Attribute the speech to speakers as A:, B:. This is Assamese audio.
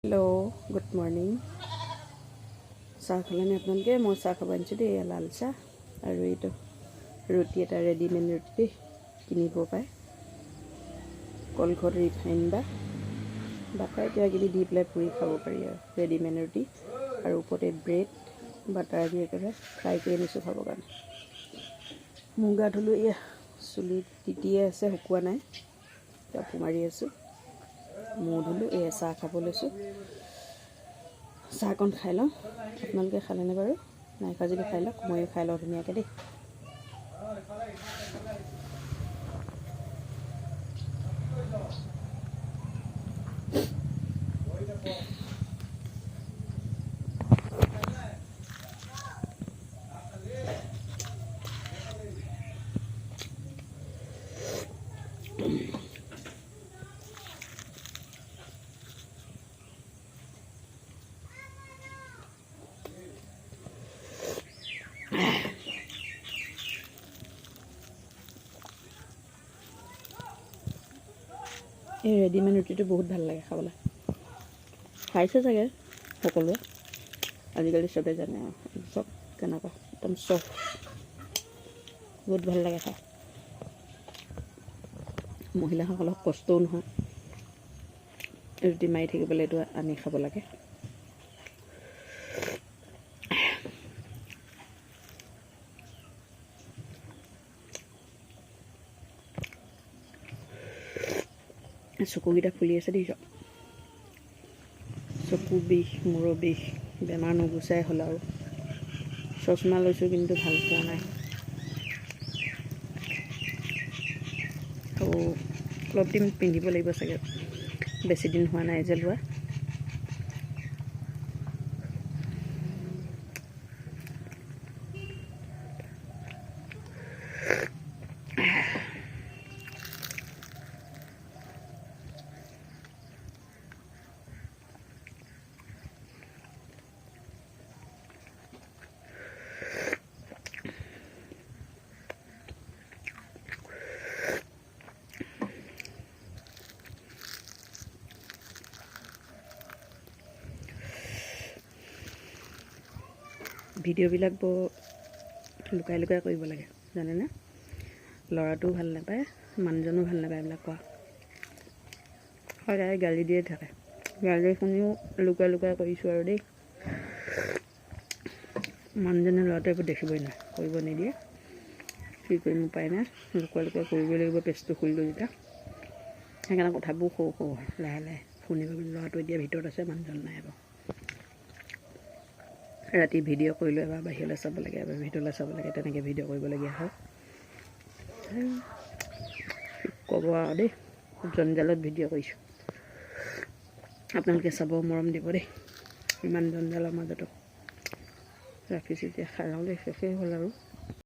A: हेलो गुड मर्निंग चाह खालाने आपलोके मैं चाह खाब आनिছোঁ दे लाल चाह और ये रुटी एटा रेडिमेड रुटी किनिब पाय कलघर रिफाइन बा बाटार किबा दी पे पुरी खाब पारि रेडिमेड रुटी और ऊपरते ब्रेड बाटार दी फ्राई कर आनिছোঁ खाब कारण मुँह गा धुलो या चुली तितिए आछे शुकुआ नाइ कापोर मारि आछो मुँह धुलो ए चाह खाब लैছোঁ चाहकन खाई लওঁ आपलोके खालेने बारू नाइ खा जदि खाई लওক मयो खाई लওঁ धुनियाके देই এই ৰেডিমেড ৰুটিটো বহুত ভাল লাগে খাবলৈ খাইছে চাগে সকলোৱে আজিকালি চবে জানে চব কেনেকুৱা একদম সফট বহুত ভাল লাগে খাই মহিলাসকলক কষ্টও নহয় ৰুটি মাৰি থাকিবলৈ এইটো আনি খাব লাগে চকুকেইটা ফুলি আছে দেই চকু বিষ মূৰৰ বিষ বেমাৰ নুগুচাই হ'ল আৰু চশমা লৈছোঁ কিন্তু ভাল পোৱা নাই আৰু অলপ দিন পিন্ধিব লাগিব চাগে বেছি দিন হোৱা নাই যে লোৱা ভিডিঅ'বিলাক বৰ লুকাই লুকাই কৰিব লাগে জানেনে ল'ৰাটোও ভাল নাপায় মানুহজনো ভাল নাপায় এইবিলাক কোৱা সদায় গালি দিয়ে থাকে গালি শুনিও লুকাই লুকাই কৰিছোঁ আৰু দেই মানুহজনে ল'ৰাটোৱে একো দেখিবই নাই কৰিব নিদিয়ে কি কৰিম উপায় নাই লুকাই লুকাই কৰিব লাগিব পেজটো খুলি লৈ যেতিয়া সেইকাৰণে কথাবোৰ সৰু সৰু লাহে লাহে শুনিব ল'ৰাটো এতিয়া ভিতৰত আছে মানুহজন নাই আকৌ ৰাতি ভিডিঅ' কৰিলোঁ এবাৰ বাহিৰলৈ চাব লাগে এবাৰ ভিতৰলৈ চাব লাগে তেনেকৈ ভিডিঅ' কৰিবলগীয়া হয় ক'ব আৰু দেই জঞ্জালত ভিডিঅ' কৰিছোঁ আপোনালোকে চাব মৰম দিব দেই ইমান জঞ্জালৰ মাজতো ৰাখিছোঁ এতিয়া খাই লওঁ দেই শেষেই হ'ল আৰু